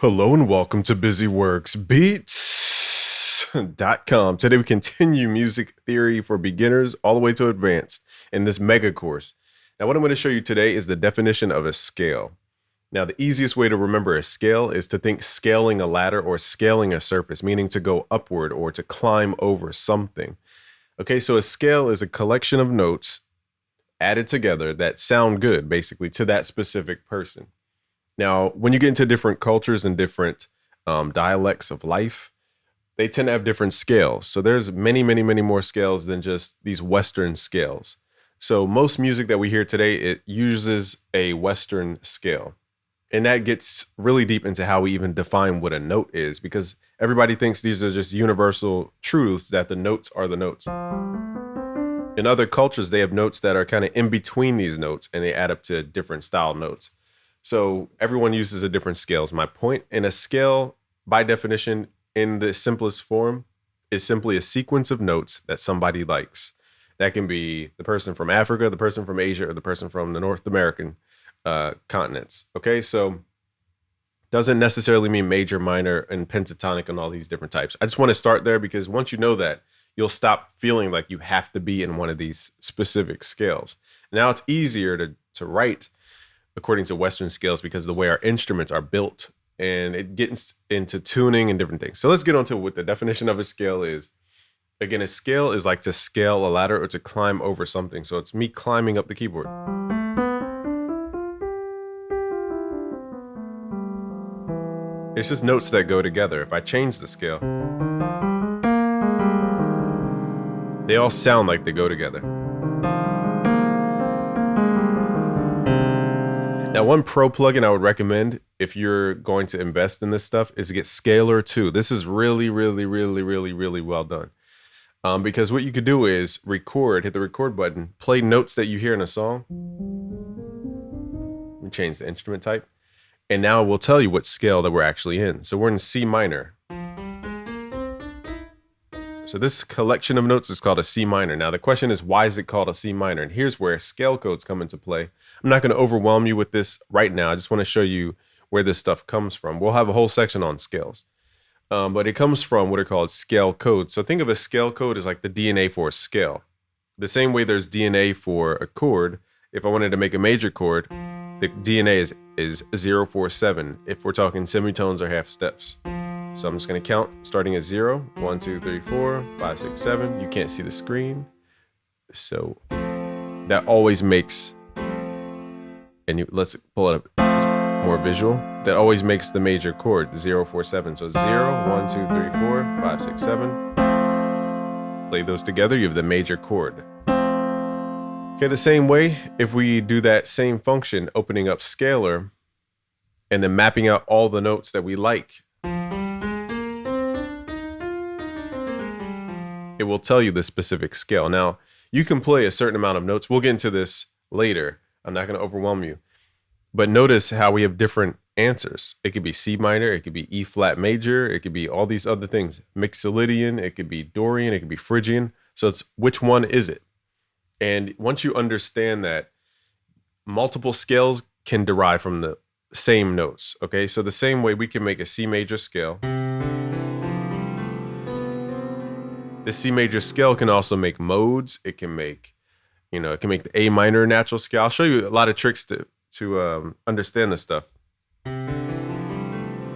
Hello and welcome to BusyWorksBeats.com. Today we continue music theory for beginners all the way to advanced in this mega course. Now what I'm going to show you today is the definition of a scale. Now the easiest way to remember a scale is to think scaling a ladder or scaling a surface, meaning to go upward or to climb over something. Okay, so a scale is a collection of notes added together that sound good, basically, to that specific person. Now, when you get into different cultures and different dialects of life, they tend to have different scales. So there's many more scales than just these Western scales. So most music that we hear today, it uses a Western scale. And that gets really deep into how we even define what a note is, because everybody thinks these are just universal truths that the notes are the notes. In other cultures, they have notes that are kind of in between these notes and they add up to different style notes. So everyone uses a different scale is my point. And a scale, by definition, in the simplest form, is simply a sequence of notes that somebody likes. That can be the person from Africa, the person from Asia, or the person from the North American continents. Okay, so doesn't necessarily mean major, minor, and pentatonic and all these different types. I just want to start there because once you know that, you'll stop feeling like you have to be in one of these specific scales. Now it's easier to write according to Western scales because of the way our instruments are built, and it gets into tuning and different things. So let's get on to what the definition of a scale is. Again, a scale is like to scale a ladder or to climb over something. So it's me climbing up the keyboard. It's just notes that go together. If I change the scale, they all sound like they go together. Now, one pro plugin I would recommend if you're going to invest in this stuff is to get Scalar 2. This is really well done. Because what you could do is hit the record button, play notes that you hear in a song. We change the instrument type. And now it will tell you what scale that we're actually in. So we're in C minor. So this collection of notes is called a C minor. Now the question is, why is it called a C minor? And here's where scale codes come into play. I'm not going to overwhelm you with this right now. I just want to show you where this stuff comes from. We'll have a whole section on scales. But it comes from what are called scale codes. So think of a scale code as like the DNA for a scale. The same way there's DNA for a chord. If I wanted to make a major chord, the DNA is 047 if we're talking semitones or half steps. So I'm just going to count starting at 0. 1, 2, 3, 4, 5, 6, 7. You can't see the screen. So that always makes, let's pull it up more visual. That always makes the major chord 047. So 0, 1, 2, 3, 4, 5, 6, 7. Play those together, you have the major chord. Okay, the same way, if we do that same function, opening up Scalar and then mapping out all the notes that we like, it will tell you the specific scale. Now, you can play a certain amount of notes. We'll get into this later. I'm not going to overwhelm you. But notice how we have different answers. It could be C minor, it could be E flat major, it could be all these other things. Mixolydian, it could be Dorian, it could be Phrygian. So it's which one is it? And once you understand that, multiple scales can derive from the same notes. Okay, so the same way we can make a C major scale. The C major scale can also make modes. It can make, it can make the A minor natural scale. I'll show you a lot of tricks to understand this stuff.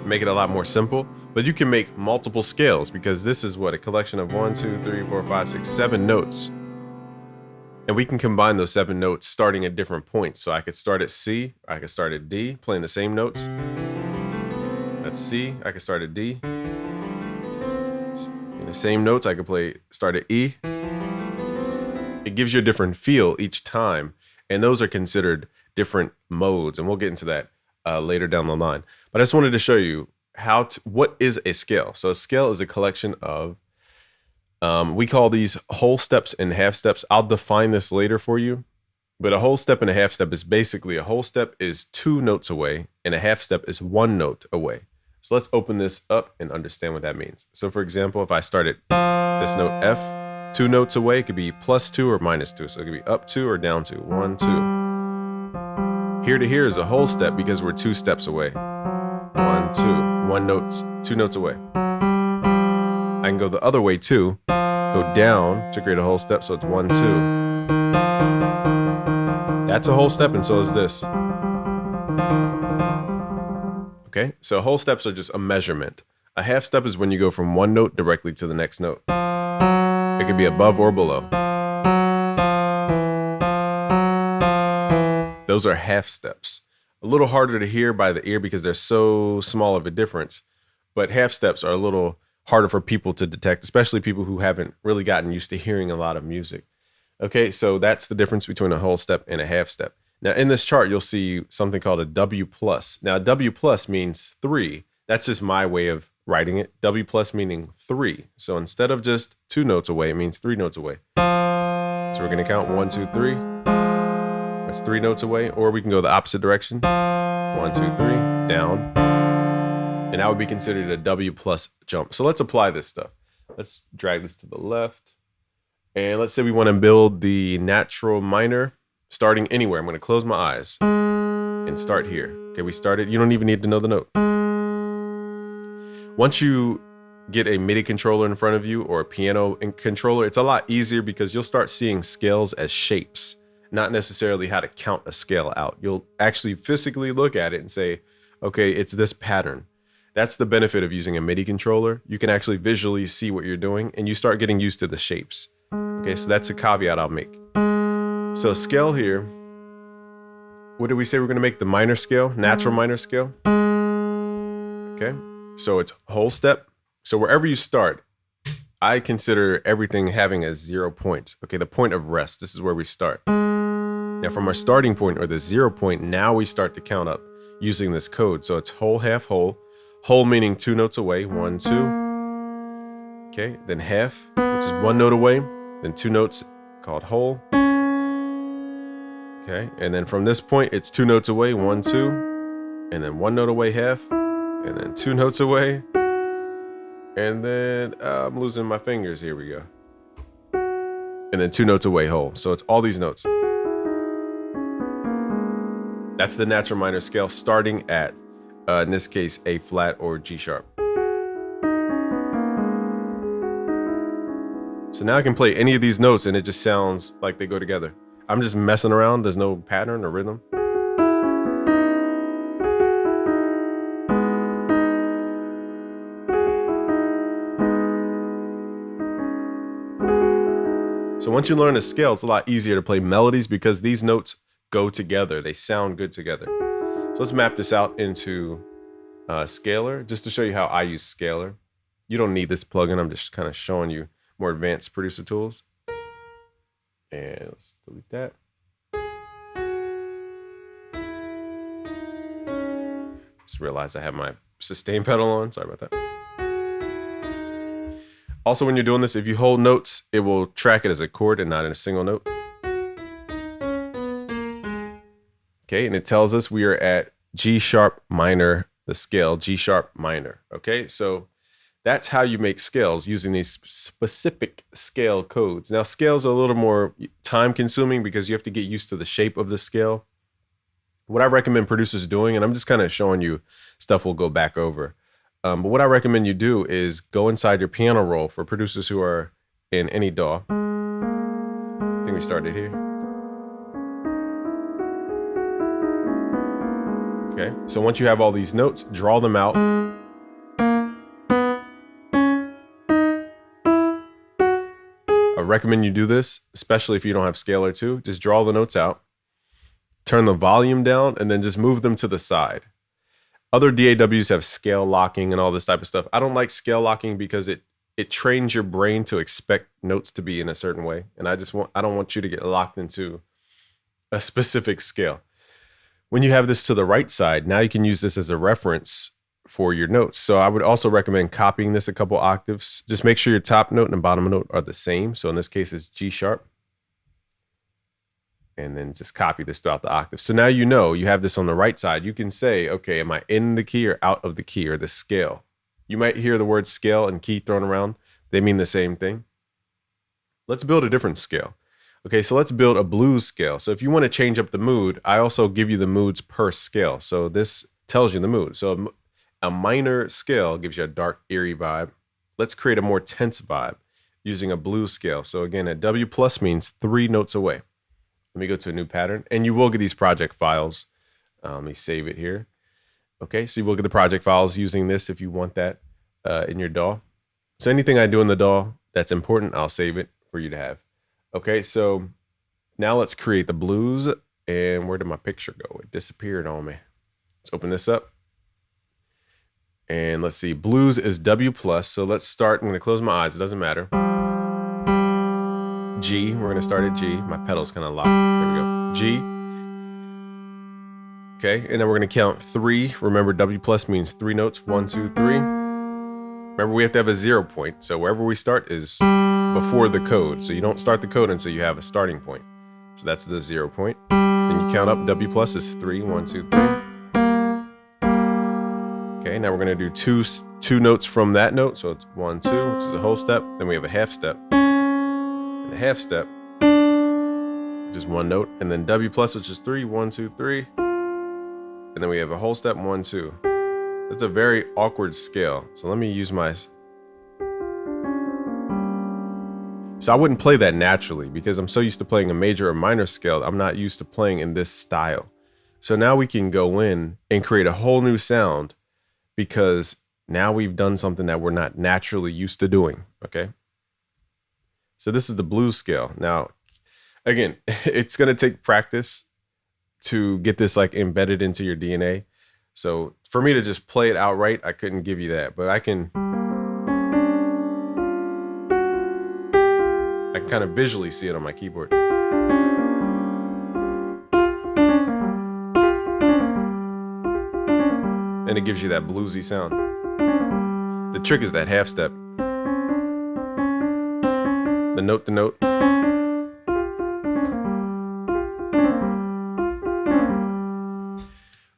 Make it a lot more simple, but you can make multiple scales because this is what a collection of 1, 2, 3, 4, 5, 6, 7 notes. And we can combine those 7 notes starting at different points. So I could start at C, I could start at D, playing the same notes. That's C, I could start at D. The same notes, I could start at E. It gives you a different feel each time, and those are considered different modes, and we'll get into that later down the line. But I just wanted to show you what is a scale. So a scale is a collection of, we call these whole steps and half steps. I'll define this later for you, but a whole step and a half step is basically a whole step is 2 notes away, and a half step is 1 note away. So let's open this up and understand what that means. So for example, if I started this note F, 2 notes away, it could be +2 or -2. So it could be up 2 or down 2, 1, 2. Here to here is a whole step because we're 2 steps away. 1, 1, 2. One note, 2 notes away. I can go the other way too. Go down to create a whole step, so it's 1, 2. That's a whole step, and so is this. Okay, so whole steps are just a measurement. A half step is when you go from one note directly to the next note. It could be above or below. Those are half steps. A little harder to hear by the ear because they're so small of a difference, but half steps are a little harder for people to detect, especially people who haven't really gotten used to hearing a lot of music. Okay, so that's the difference between a whole step and a half step. Now in this chart, you'll see something called a W plus. Now W plus means 3. That's just my way of writing it. W plus meaning 3. So instead of just 2 notes away, it means 3 notes away. So we're gonna count 1, 2, 3. That's 3 notes away, or we can go the opposite direction. 1, 2, 3, down. And that would be considered a W plus jump. So let's apply this stuff. Let's drag this to the left. And let's say we want to build the natural minor starting anywhere. I'm going to close my eyes and start here. Okay, we started. You don't even need to know the note. Once you get a MIDI controller in front of you or a piano controller, it's a lot easier because you'll start seeing scales as shapes, not necessarily how to count a scale out. You'll actually physically look at it and say, okay, it's this pattern. That's the benefit of using a MIDI controller. You can actually visually see what you're doing and you start getting used to the shapes. Okay, so that's a caveat I'll make. So scale here, what did we say we're gonna make the minor scale, natural minor scale? Okay, so it's whole step. So wherever you start, I consider everything having a 0 point. Okay, the point of rest, this is where we start. Now from our starting point or the 0 point, now we start to count up using this code. So it's whole, half, whole. Whole meaning 2 notes away, 1, 2. Okay, then half, which is 1 note away, then 2 notes called whole. Okay, and then from this point, it's 2 notes away, 1, 2, and then 1 note away, half, and then 2 notes away, and then I'm losing my fingers, here we go. And then 2 notes away, whole. So it's all these notes. That's the natural minor scale starting at in this case, A flat or G sharp. So now I can play any of these notes and it just sounds like they go together. I'm just messing around. There's no pattern or rhythm. So once you learn a scale, it's a lot easier to play melodies because these notes go together. They sound good together. So let's map this out into Scalar, just to show you how I use Scalar. You don't need this plugin. I'm just kind of showing you more advanced producer tools. And let's delete that. Just realized I have my sustain pedal on. Sorry about that. Also, when you're doing this, if you hold notes, it will track it as a chord and not in a single note. Okay, and it tells us we are at G sharp minor, the scale G sharp minor. Okay, so that's how you make scales using these specific scale codes. Now, scales are a little more time consuming because you have to get used to the shape of the scale. What I recommend producers doing, and I'm just kind of showing you stuff we'll go back over. But what I recommend you do is go inside your piano roll for producers who are in any DAW. I think we started here. Okay, so once you have all these notes, draw them out. I recommend you do this, especially if you don't have Scalar 2. Just draw the notes out, turn the volume down, and then just move them to the side. Other DAWs have scale locking and all this type of stuff. I don't like scale locking because it trains your brain to expect notes to be in a certain way. And I don't want you to get locked into a specific scale. When you have this to the right side, now you can use this as a reference for your notes. So I would also recommend copying this a couple octaves. Just make sure your top note and bottom note are the same. So in this case, it's G sharp. And then just copy this throughout the octave. So now you know you have this on the right side. You can say, okay, am I in the key or out of the key or the scale? You might hear the word scale and key thrown around. They mean the same thing. Let's build a different scale. Okay, so let's build a blues scale. So if you want to change up the mood, I also give you the moods per scale. So this tells you the mood. So A minor scale gives you a dark, eerie vibe. Let's create a more tense vibe using a blues scale. So again, a W plus means 3 notes away. Let me go to a new pattern, and you will get these project files. Let me save it here. Okay, so you will get the project files using this if you want that in your DAW. So anything I do in the DAW that's important, I'll save it for you to have. Okay, so now let's create the blues. And where did my picture go? It disappeared on me. Let's open this up. And let's see, blues is W plus. So let's start. I'm going to close my eyes. It doesn't matter. G. We're going to start at G. My pedal's kind of locked. There we go. G. Okay. And then we're going to count 3. Remember, W plus means 3 notes. 1, 2, 3. Remember, we have to have a 0 point. So wherever we start is before the code. So you don't start the code until you have a starting point. So that's the 0 point. Then you count up. W plus is 3. 1, 2, 3. Okay, now we're going to do two notes from that note. So it's 1, 2, which is a whole step. Then we have a half step. And a half step, which is 1 note. And then W plus, which is 3. 1, 2, 3. And then we have a whole step. 1, 2. That's a very awkward scale. So let me use my... So I wouldn't play that naturally because I'm so used to playing a major or minor scale. I'm not used to playing in this style. So now we can go in and create a whole new sound because now we've done something that we're not naturally used to doing, okay? So this is the blues scale. Now, again, it's gonna take practice to get this like embedded into your DNA. So for me to just play it outright, I couldn't give you that, but I can kind of visually see it on my keyboard. And it gives you that bluesy sound. The trick is that half step. The note to note.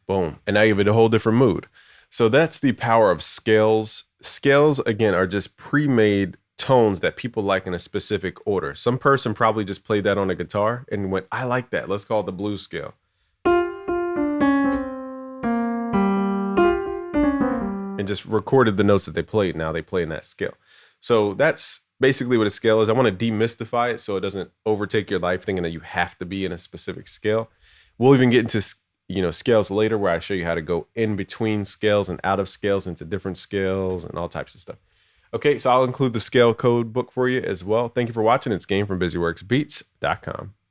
Boom. And now you have a whole different mood. So that's the power of scales. Scales, again, are just pre-made tones that people like in a specific order. Some person probably just played that on a guitar and went, I like that. Let's call it the blues scale. And just recorded the notes that they played. Now they play in that scale. So that's basically what a scale is. I want to demystify it so it doesn't overtake your life thinking that you have to be in a specific scale. We'll even get into scales later where I show you how to go in between scales and out of scales into different scales and all types of stuff. Okay, so I'll include the scale code book for you as well. Thank you for watching. It's Game from BusyWorksBeats.com.